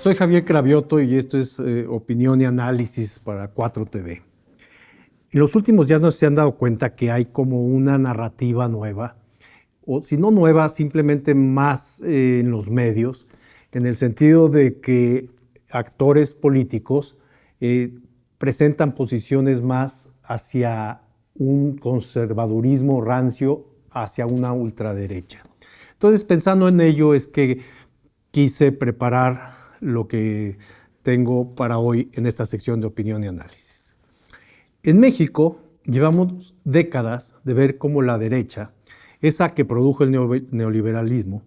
Soy Javier Cravioto y esto es Opinión y Análisis para 4TV. En los últimos días no se han dado cuenta que hay como una narrativa nueva, o si no nueva, simplemente más en los medios, en el sentido de que actores políticos presentan posiciones más hacia un conservadurismo rancio, hacia una ultraderecha. Entonces, pensando en ello, es que quise preparar lo que tengo para hoy en esta sección de opinión y análisis. En México llevamos décadas de ver cómo la derecha, esa que produjo el neoliberalismo,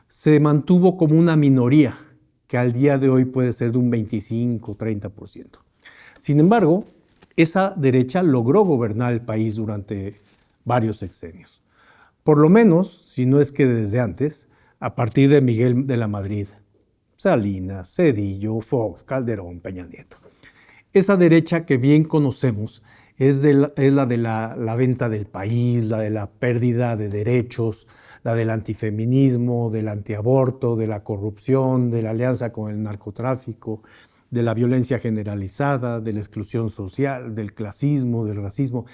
se mantuvo como una minoría que al día de hoy puede ser de un 25-30%. Sin embargo, esa derecha logró gobernar el país durante varios sexenios. Por lo menos, si no es que desde antes, a partir de Miguel de la Madrid, Salinas, Zedillo, Fox, Calderón, Peña Nieto. Esa derecha que bien conocemos es la de la venta del país, la de la pérdida de derechos, la del antifeminismo, del antiaborto, de la corrupción, de la alianza con el narcotráfico, de la violencia generalizada, de la exclusión social, del clasismo, del racismo.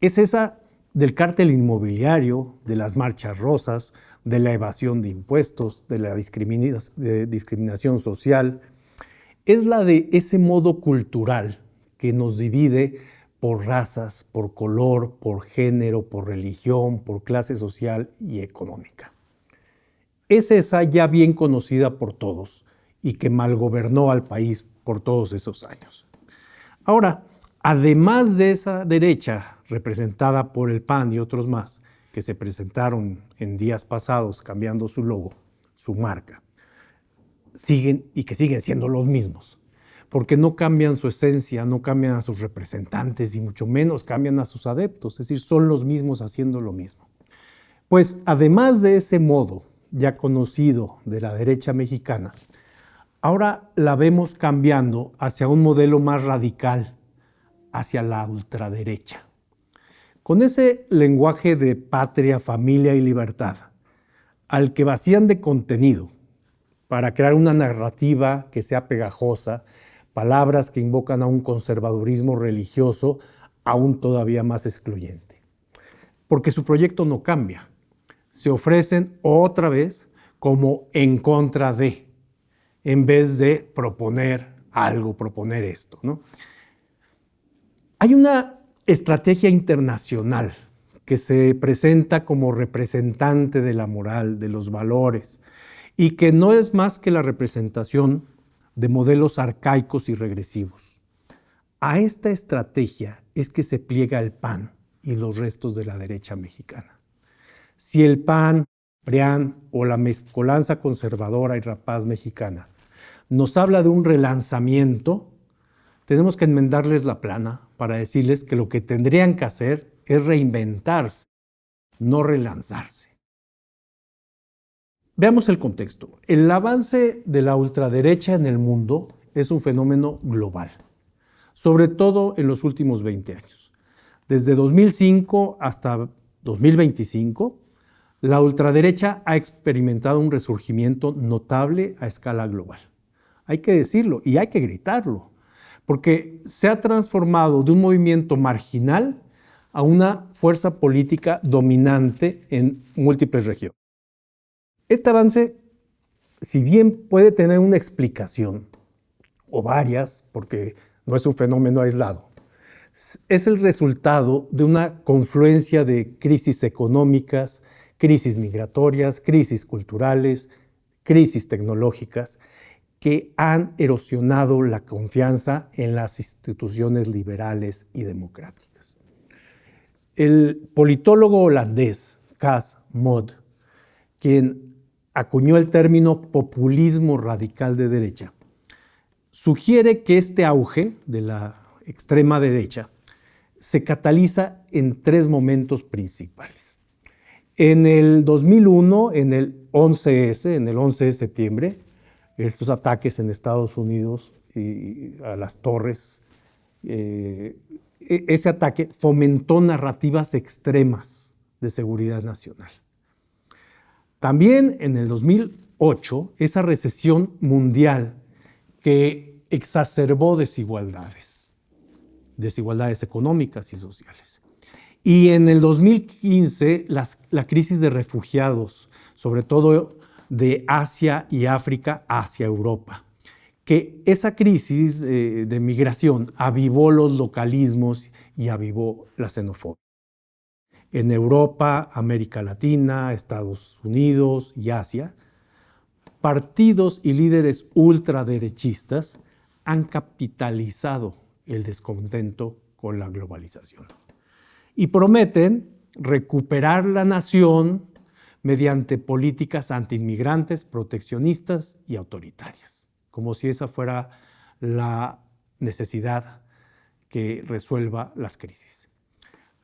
Es esa del cártel inmobiliario, de las marchas rosas, de la evasión de impuestos, de la discriminación social. Es la de ese modo cultural que nos divide por razas, por color, por género, por religión, por clase social y económica. Es esa ya bien conocida por todos y que malgobernó al país por todos esos años. Ahora, además de esa derecha representada por el PAN y otros más, que se presentaron en días pasados cambiando su logo, su marca, siguen siendo los mismos, porque no cambian su esencia, no cambian a sus representantes y mucho menos cambian a sus adeptos, es decir, son los mismos haciendo lo mismo. Pues además de ese modo ya conocido de la derecha mexicana, ahora la vemos cambiando hacia un modelo más radical, hacia la ultraderecha. Con ese lenguaje de patria, familia y libertad, al que vacían de contenido para crear una narrativa que sea pegajosa, palabras que invocan a un conservadurismo religioso aún todavía más excluyente. Porque su proyecto no cambia. Se ofrecen otra vez como en contra de, en vez de proponer algo, proponer esto, ¿no? Hay una estrategia internacional que se presenta como representante de la moral, de los valores, y que no es más que la representación de modelos arcaicos y regresivos. A esta estrategia es que se pliega el PAN y los restos de la derecha mexicana. Si el PAN, PRIAN o la mezcolanza conservadora y rapaz mexicana nos habla de un relanzamiento, tenemos que enmendarles la plana para decirles que lo que tendrían que hacer es reinventarse, no relanzarse. Veamos el contexto. El avance de la ultraderecha en el mundo es un fenómeno global, sobre todo en los últimos 20 años. Desde 2005 hasta 2025, la ultraderecha ha experimentado un resurgimiento notable a escala global. Hay que decirlo y hay que gritarlo, porque se ha transformado de un movimiento marginal a una fuerza política dominante en múltiples regiones. Este avance, si bien puede tener una explicación, o varias, porque no es un fenómeno aislado, es el resultado de una confluencia de crisis económicas, crisis migratorias, crisis culturales, crisis tecnológicas, que han erosionado la confianza en las instituciones liberales y democráticas. El politólogo holandés Cas Mod, quien acuñó el término populismo radical de derecha, sugiere que este auge de la extrema derecha se cataliza en tres momentos principales. En el 2001, en el 11S, en el 11 de septiembre, estos ataques en Estados Unidos y a las torres, ese ataque fomentó narrativas extremas de seguridad nacional. También en el 2008, esa recesión mundial que exacerbó desigualdades económicas y sociales. Y en el 2015, la crisis de refugiados, sobre todo de Asia y África hacia Europa, que esa crisis de migración avivó los localismos y avivó la xenofobia. En Europa, América Latina, Estados Unidos y Asia, partidos y líderes ultraderechistas han capitalizado el descontento con la globalización y prometen recuperar la nación mediante políticas antiinmigrantes, proteccionistas y autoritarias, como si esa fuera la necesidad que resuelva las crisis.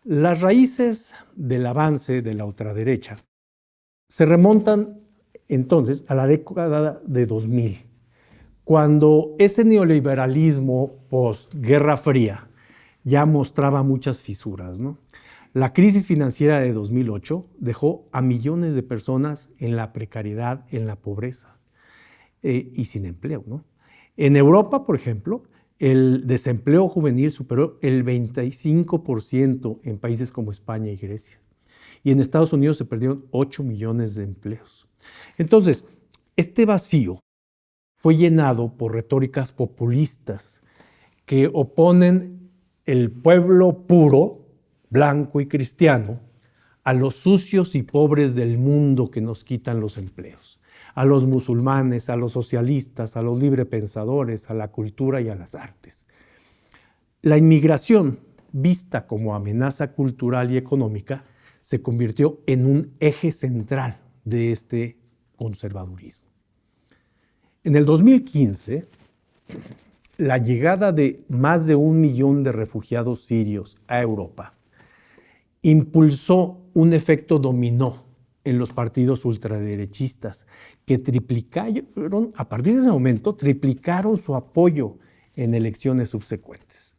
Las raíces del avance de la ultraderecha se remontan entonces a la década de 2000, cuando ese neoliberalismo post-Guerra Fría ya mostraba muchas fisuras, ¿no? La crisis financiera de 2008 dejó a millones de personas en la precariedad, en la pobreza y sin empleo, ¿no? En Europa, por ejemplo, el desempleo juvenil superó el 25% en países como España y Grecia. Y en Estados Unidos se perdieron 8 millones de empleos. Entonces, este vacío fue llenado por retóricas populistas que oponen el pueblo puro, blanco y cristiano, a los sucios y pobres del mundo que nos quitan los empleos, a los musulmanes, a los socialistas, a los librepensadores, a la cultura y a las artes. La inmigración, vista como amenaza cultural y económica, se convirtió en un eje central de este conservadurismo. En el 2015, la llegada de más de 1 millón de refugiados sirios a Europa impulsó un efecto dominó en los partidos ultraderechistas que triplicaron, a partir de ese momento, triplicaron su apoyo en elecciones subsecuentes.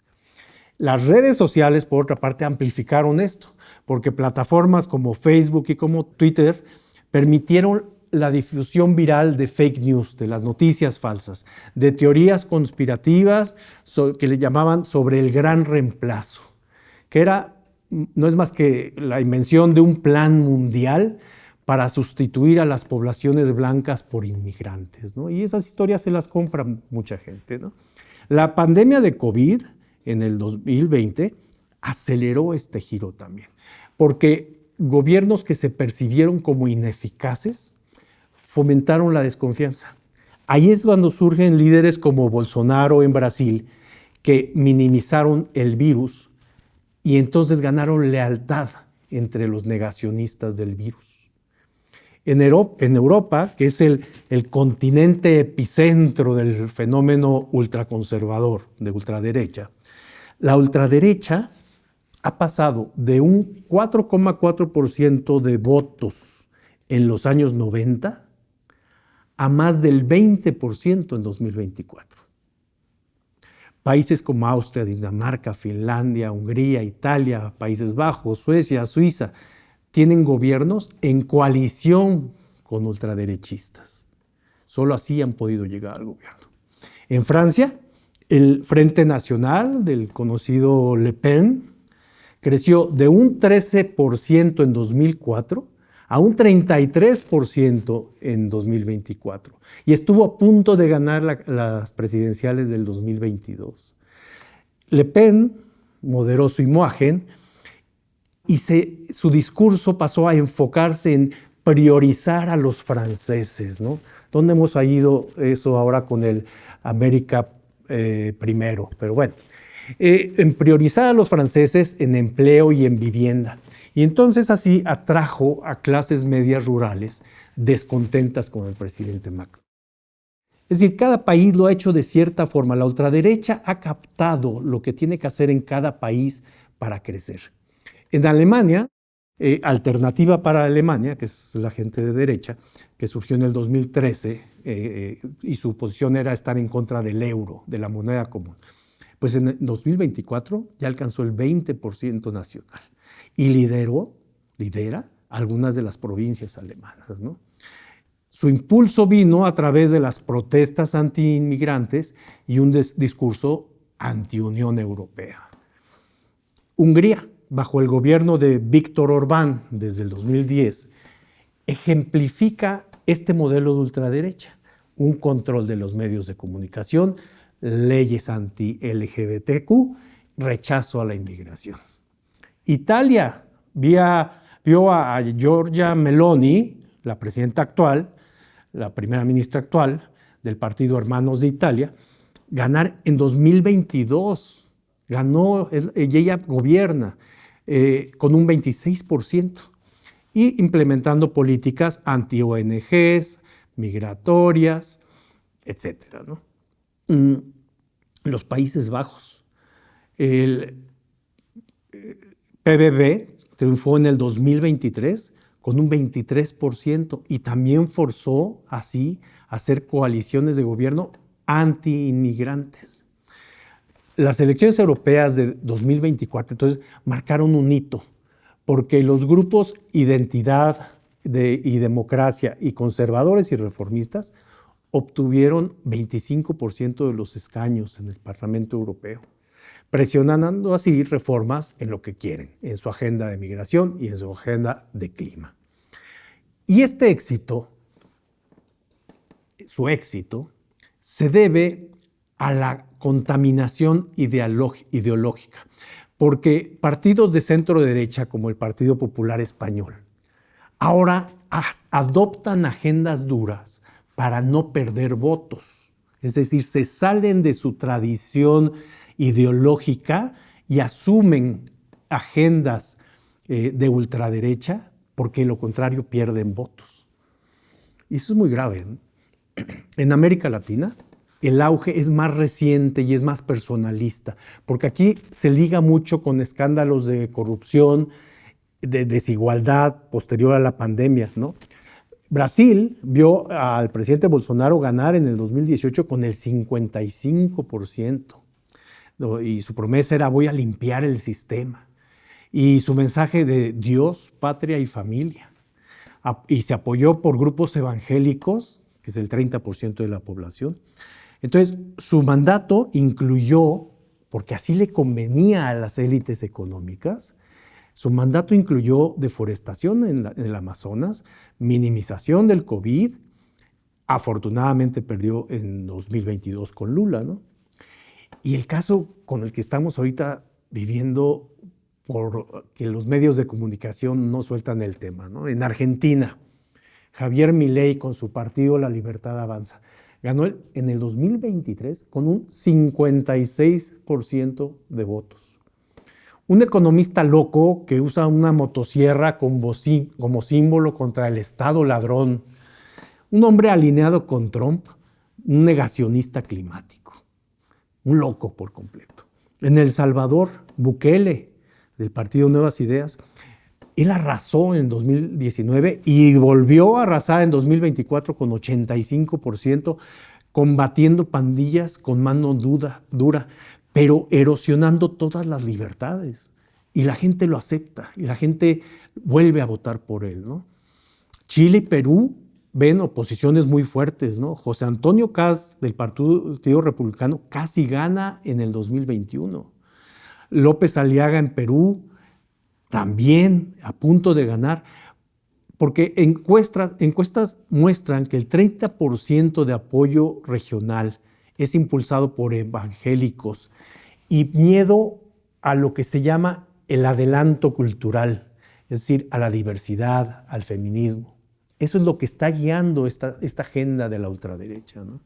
Las redes sociales, por otra parte, amplificaron esto, porque plataformas como Facebook y como Twitter permitieron la difusión viral de fake news, de las noticias falsas, de teorías conspirativas que le llamaban sobre el gran reemplazo, que no es más que la invención de un plan mundial para sustituir a las poblaciones blancas por inmigrantes, ¿no? Y esas historias se las compra mucha gente, ¿no? La pandemia de COVID en el 2020 aceleró este giro también, porque gobiernos que se percibieron como ineficaces fomentaron la desconfianza. Ahí es cuando surgen líderes como Bolsonaro en Brasil, que minimizaron el virus y entonces ganaron lealtad entre los negacionistas del virus. En Europa, que es el continente epicentro del fenómeno ultraconservador de ultraderecha, la ultraderecha ha pasado de un 4,4% de votos en los años 90 a más del 20% en 2024. Países como Austria, Dinamarca, Finlandia, Hungría, Italia, Países Bajos, Suecia, Suiza, tienen gobiernos en coalición con ultraderechistas. Solo así han podido llegar al gobierno. En Francia, el Frente Nacional del conocido Le Pen creció de un 13% en 2004 a un 33% en 2024 y estuvo a punto de ganar las presidenciales del 2022. Le Pen moderó su imagen y su discurso pasó a enfocarse en priorizar a los franceses, ¿no? ¿Dónde hemos ido eso ahora con el América primero? Pero bueno, en priorizar a los franceses en empleo y en vivienda. Y entonces así atrajo a clases medias rurales descontentas con el presidente Macron. Es decir, cada país lo ha hecho de cierta forma. La ultraderecha ha captado lo que tiene que hacer en cada país para crecer. En Alemania, Alternativa para Alemania, que es la gente de derecha, que surgió en el 2013 y su posición era estar en contra del euro, de la moneda común. Pues en 2024 ya alcanzó el 20% nacional y lidera algunas de las provincias alemanas, ¿no? Su impulso vino a través de las protestas anti-inmigrantes y un discurso anti-Unión Europea. Hungría, bajo el gobierno de Viktor Orbán desde el 2010, ejemplifica este modelo de ultraderecha: un control de los medios de comunicación, leyes anti-LGBTQ, rechazo a la inmigración. Italia vio a Giorgia Meloni, la presidenta actual, la primera ministra actual del partido Hermanos de Italia, ganar en 2022. Ganó, y ella gobierna con un 26% y implementando políticas anti-ONGs, migratorias, etcétera, ¿no? Los Países Bajos. El PVV triunfó en el 2023 con un 23% y también forzó así a hacer coaliciones de gobierno anti-inmigrantes. Las elecciones europeas de 2024 entonces marcaron un hito, porque los grupos Identidad y Democracia y conservadores y reformistas obtuvieron 25% de los escaños en el Parlamento Europeo, presionando así reformas en lo que quieren, en su agenda de migración y en su agenda de clima. Y este éxito, su éxito, se debe a la contaminación ideológica, porque partidos de centro derecha como el Partido Popular Español ahora adoptan agendas duras para no perder votos. Es decir, se salen de su tradición ideológica y asumen agendas de ultraderecha, porque lo contrario pierden votos. Y eso es muy grave, ¿no? En América Latina el auge es más reciente y es más personalista, porque aquí se liga mucho con escándalos de corrupción, de desigualdad posterior a la pandemia, ¿no? Brasil vio al presidente Bolsonaro ganar en el 2018 con el 55%, ¿no? Y su promesa era: voy a limpiar el sistema. Y su mensaje de Dios, patria y familia. Y se apoyó por grupos evangélicos, que es el 30% de la población. Entonces, su mandato incluyó, porque así le convenía a las élites económicas, su mandato incluyó deforestación en el Amazonas, minimización del COVID. Afortunadamente perdió en 2022 con Lula, ¿no? Y el caso con el que estamos ahorita viviendo, porque los medios de comunicación no sueltan el tema, ¿no? En Argentina, Javier Milei con su partido La Libertad Avanza ganó en el 2023 con un 56% de votos. Un economista loco que usa una motosierra como símbolo contra el Estado ladrón. Un hombre alineado con Trump, un negacionista climático. Un loco por completo. En El Salvador, Bukele, del partido Nuevas Ideas, él arrasó en 2019 y volvió a arrasar en 2024 con 85%, combatiendo pandillas con mano dura, pero erosionando todas las libertades. Y la gente lo acepta y la gente vuelve a votar por él, ¿no? Chile y Perú ven oposiciones muy fuertes, ¿no? José Antonio Kast, del Partido Republicano, casi gana en el 2021. López Aliaga en Perú, también a punto de ganar, porque encuestas muestran que el 30% de apoyo regional es impulsado por evangélicos y miedo a lo que se llama el adelanto cultural, es decir, a la diversidad, al feminismo. Eso es lo que está guiando esta agenda de la ultraderecha, ¿no?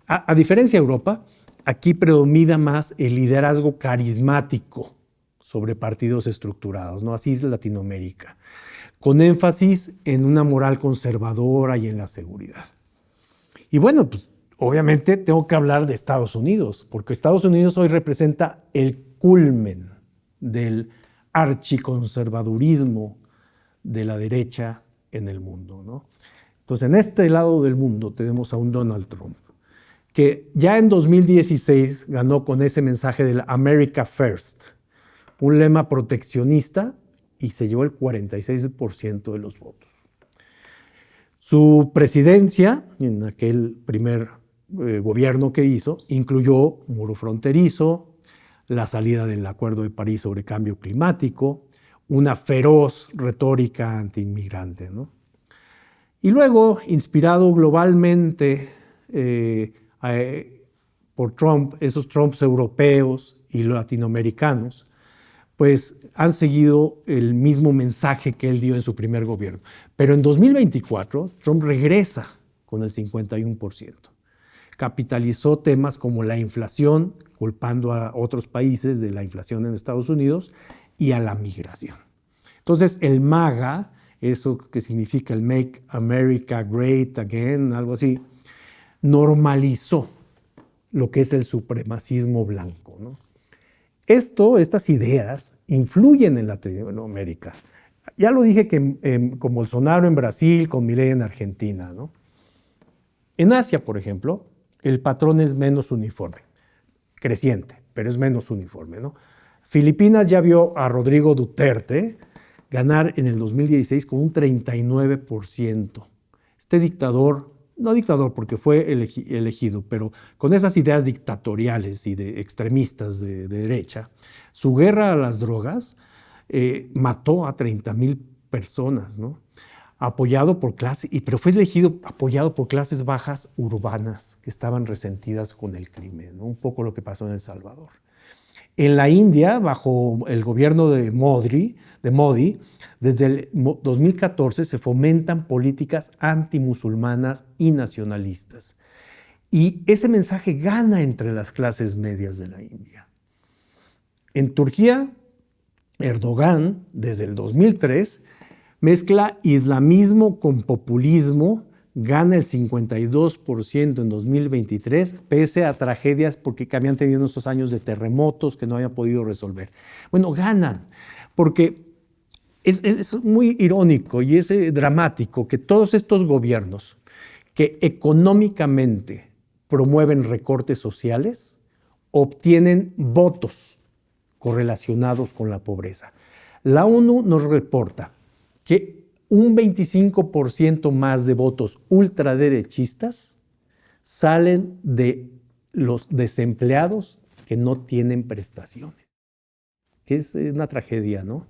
A diferencia de Europa, aquí predomina más el liderazgo carismático sobre partidos estructurados, ¿no? Así es Latinoamérica, con énfasis en una moral conservadora y en la seguridad. Y bueno, pues obviamente tengo que hablar de Estados Unidos, porque Estados Unidos hoy representa el culmen del archiconservadurismo de la derecha en el mundo, ¿no? Entonces, en este lado del mundo tenemos a un Donald Trump, que ya en 2016 ganó con ese mensaje del America First, un lema proteccionista, y se llevó el 46% de los votos. Su presidencia, en aquel primer gobierno que hizo, incluyó muro fronterizo, la salida del Acuerdo de París sobre cambio climático, una feroz retórica antiinmigrante, ¿no? Y luego, inspirado globalmente por Trump, esos Trumps europeos y latinoamericanos, pues han seguido el mismo mensaje que él dio en su primer gobierno. Pero en 2024, Trump regresa con el 51%. Capitalizó temas como la inflación, culpando a otros países de la inflación en Estados Unidos, y a la migración. Entonces, el MAGA, eso que significa el Make America Great Again, algo así, normalizó lo que es el supremacismo blanco, ¿no? Estas ideas influyen en Latinoamérica. Ya lo dije que con Bolsonaro en Brasil, con Milei en Argentina, ¿no? En Asia, por ejemplo, el patrón es menos uniforme, creciente, pero es menos uniforme, ¿no? Filipinas ya vio a Rodrigo Duterte ganar en el 2016 con un 39%. Este dictador, no dictador porque fue elegido, pero con esas ideas dictatoriales y de extremistas de derecha, su guerra a las drogas mató a 30,000 personas, ¿no? Apoyado por clases, pero fue elegido apoyado por clases bajas urbanas que estaban resentidas con el crimen, ¿no? Un poco lo que pasó en El Salvador. En la India, bajo el gobierno de Modi, desde el 2014 se fomentan políticas antimusulmanas y nacionalistas. Y ese mensaje gana entre las clases medias de la India. En Turquía, Erdogan, desde el 2003, mezcla islamismo con populismo, gana el 52% en 2023, pese a tragedias porque habían tenido estos años de terremotos que no habían podido resolver. Bueno, ganan, porque es muy irónico y es dramático que todos estos gobiernos que económicamente promueven recortes sociales obtienen votos correlacionados con la pobreza. La ONU nos reporta que un 25% más de votos ultraderechistas salen de los desempleados que no tienen prestaciones. Que es una tragedia, ¿no?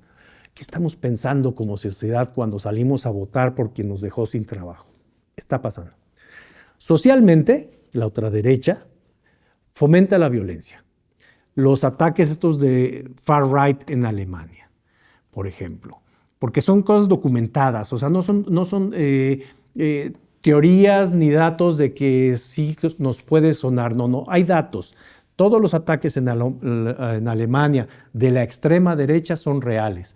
¿Qué estamos pensando como sociedad cuando salimos a votar por quien nos dejó sin trabajo? Está pasando. Socialmente, la ultraderecha fomenta la violencia. Los ataques estos de far-right en Alemania, por ejemplo, porque son cosas documentadas, o sea, no son teorías ni datos de que sí nos puede sonar, no, hay datos. Todos los ataques en Alemania de la extrema derecha son reales.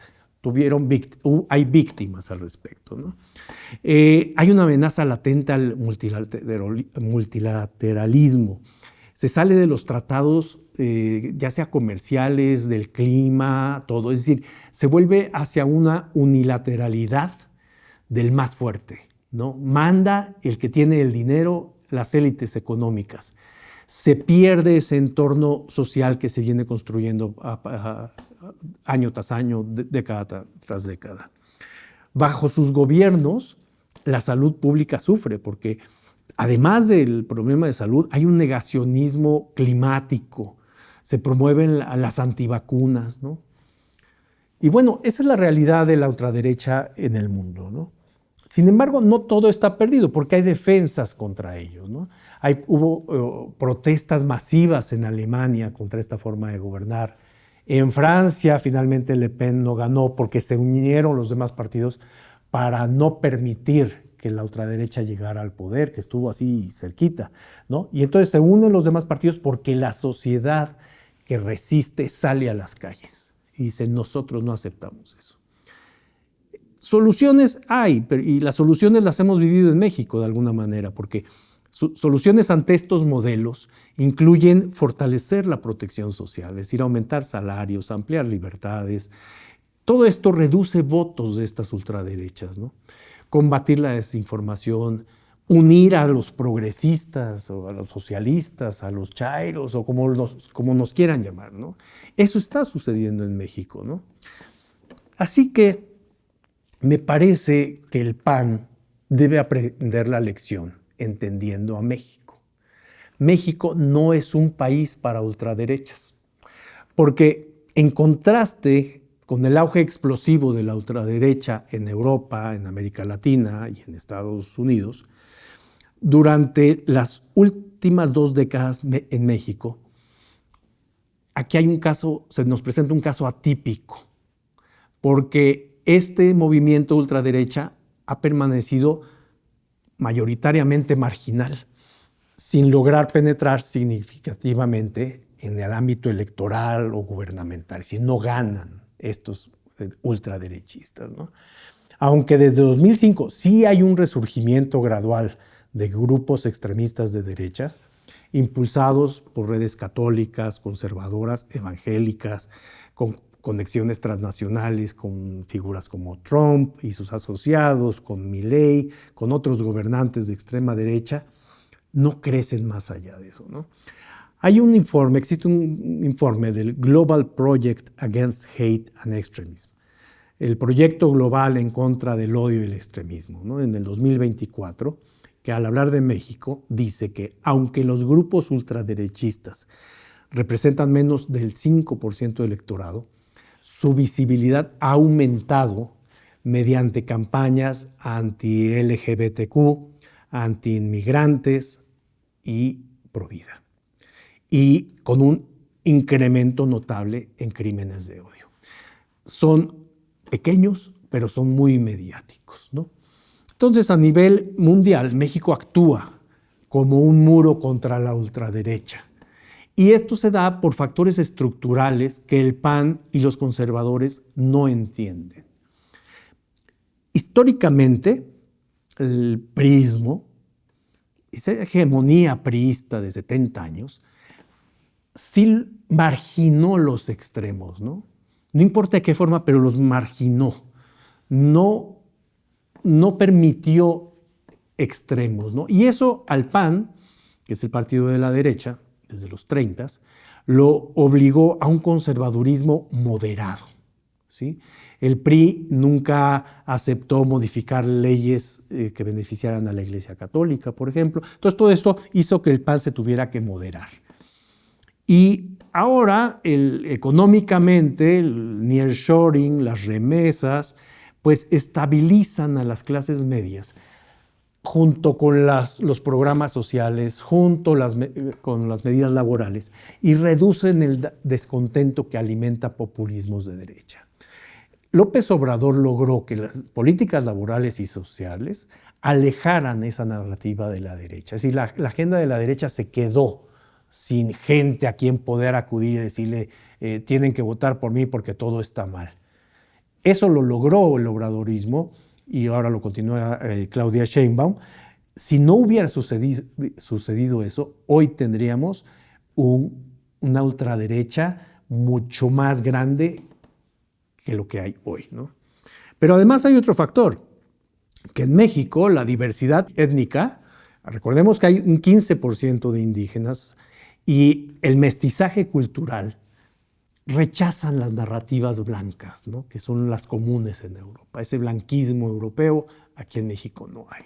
Hay víctimas al respecto, ¿no? Hay una amenaza latente al multilateralismo. Se sale de los tratados, ya sea comerciales, del clima, todo. Es decir, se vuelve hacia una unilateralidad del más fuerte, ¿no? Manda el que tiene el dinero, las élites económicas. Se pierde ese entorno social que se viene construyendo año tras año, década tras década. Bajo sus gobiernos, la salud pública sufre porque además del problema de salud, hay un negacionismo climático, se promueven las antivacunas, ¿no? Y bueno, esa es la realidad de la ultraderecha en el mundo, ¿no? Sin embargo, no todo está perdido porque hay defensas contra ellos, ¿no? Hubo protestas masivas en Alemania contra esta forma de gobernar. En Francia, finalmente Le Pen no ganó porque se unieron los demás partidos para no permitir que la ultraderecha llegara al poder, que estuvo así cerquita, ¿no? Y entonces se unen los demás partidos porque la sociedad que resiste sale a las calles y dice, nosotros no aceptamos eso. Soluciones hay, y las soluciones las hemos vivido en México de alguna manera, porque soluciones ante estos modelos incluyen fortalecer la protección social, es decir, aumentar salarios, ampliar libertades. Todo esto reduce votos de estas ultraderechas, ¿no? Combatir la desinformación, unir a los progresistas o a los socialistas, a los chairos o como nos quieran llamar, ¿no? Eso está sucediendo en México, ¿no? Así que me parece que el PAN debe aprender la lección, entendiendo a México. México no es un país para ultraderechas, porque en contraste con el auge explosivo de la ultraderecha en Europa, en América Latina y en Estados Unidos, durante las últimas 2 décadas en México, aquí hay un caso, se nos presenta un caso atípico, porque este movimiento ultraderecha ha permanecido mayoritariamente marginal, sin lograr penetrar significativamente en el ámbito electoral o gubernamental, si no ganan estos ultraderechistas, ¿no? Aunque desde 2005 sí hay un resurgimiento gradual de grupos extremistas de derecha, impulsados por redes católicas, conservadoras, evangélicas, con conexiones transnacionales con figuras como Trump y sus asociados, con Milei, con otros gobernantes de extrema derecha, no crecen más allá de eso, ¿no? Existe un informe del Global Project Against Hate and Extremism, el proyecto global en contra del odio y el extremismo, ¿no? En el 2024, que al hablar de México dice que aunque los grupos ultraderechistas representan menos del 5% del electorado, su visibilidad ha aumentado mediante campañas anti-LGBTQ, anti-inmigrantes y pro-vida, y con un incremento notable en crímenes de odio. Son pequeños, pero son muy mediáticos, ¿no? Entonces, a nivel mundial, México actúa como un muro contra la ultraderecha. Y esto se da por factores estructurales que el PAN y los conservadores no entienden. Históricamente, el priismo, esa hegemonía priista de 70 años, sí marginó los extremos, ¿no? No importa de qué forma, pero los marginó. No permitió extremos, ¿no? Y eso al PAN, que es el partido de la derecha, desde los 30, lo obligó a un conservadurismo moderado, ¿sí? El PRI nunca aceptó modificar leyes que beneficiaran a la Iglesia Católica, por ejemplo. Entonces, todo esto hizo que el PAN se tuviera que moderar. Y ahora, económicamente, el nearshoring, las remesas, pues estabilizan a las clases medias junto con los programas sociales, con las medidas laborales, y reducen el descontento que alimenta populismos de derecha. López Obrador logró que las políticas laborales y sociales alejaran esa narrativa de la derecha. Es decir, la agenda de la derecha se quedó sin gente a quien poder acudir y decirle tienen que votar por mí porque todo está mal. Eso lo logró el obradorismo y ahora lo continúa Claudia Sheinbaum. Si no hubiera sucedido eso, hoy tendríamos una ultraderecha mucho más grande que lo que hay hoy, ¿no? Pero además hay otro factor, que en México la diversidad étnica, recordemos que hay un 15% de indígenas y el mestizaje cultural, rechazan las narrativas blancas, ¿no? Que son las comunes en Europa. Ese blanquismo europeo aquí en México no hay.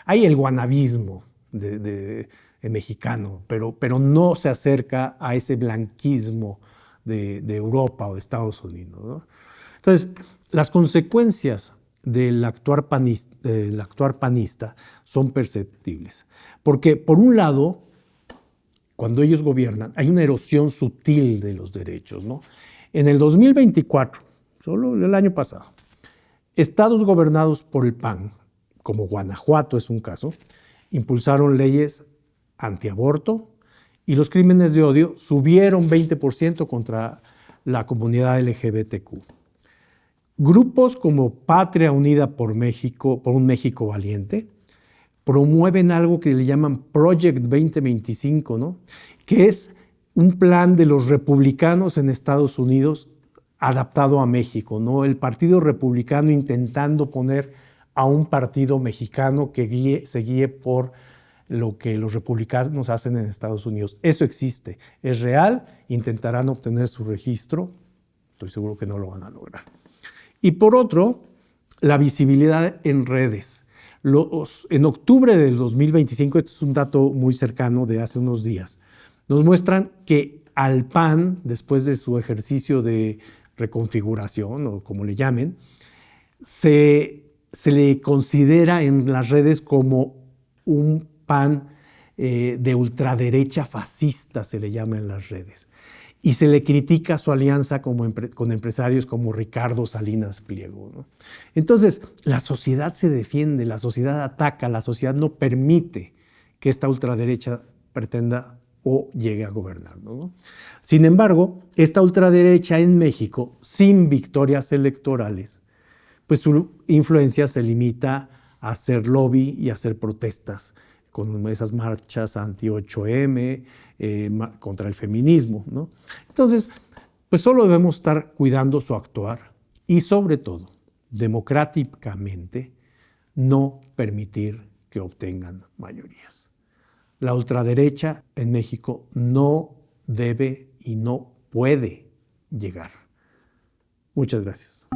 Hay el guanabismo de mexicano, pero no se acerca a ese blanquismo de Europa o de Estados Unidos, ¿no? Entonces, las consecuencias del actuar panista son perceptibles. Porque, por un lado, cuando ellos gobiernan, hay una erosión sutil de los derechos, ¿no? En el 2024, solo el año pasado, estados gobernados por el PAN, como Guanajuato es un caso, impulsaron leyes antiaborto y los crímenes de odio subieron 20% contra la comunidad LGBTQ. Grupos como Patria Unida por México, por un México Valiente, promueven algo que le llaman Project 2025, ¿no? Que es un plan de los republicanos en Estados Unidos adaptado a México, ¿no? El Partido Republicano intentando poner a un partido mexicano que se guíe por lo que los republicanos hacen en Estados Unidos. Eso existe, es real, intentarán obtener su registro, estoy seguro que no lo van a lograr. Y por otro, la visibilidad en redes. En octubre del 2025, esto es un dato muy cercano de hace unos días, nos muestran que al PAN, después de su ejercicio de reconfiguración o como le llamen, se le considera en las redes como un PAN de ultraderecha fascista, se le llama en las redes. Y se le critica su alianza con empresarios como Ricardo Salinas Pliego, ¿no? Entonces, la sociedad se defiende, la sociedad ataca, la sociedad no permite que esta ultraderecha pretenda o llegue a gobernar, ¿no? Sin embargo, esta ultraderecha en México, sin victorias electorales, pues su influencia se limita a hacer lobby y a hacer protestas con esas marchas anti-8M, contra el feminismo, ¿no? Entonces, pues solo debemos estar cuidando su actuar y sobre todo, democráticamente, no permitir que obtengan mayorías. La ultraderecha en México no debe y no puede llegar. Muchas gracias.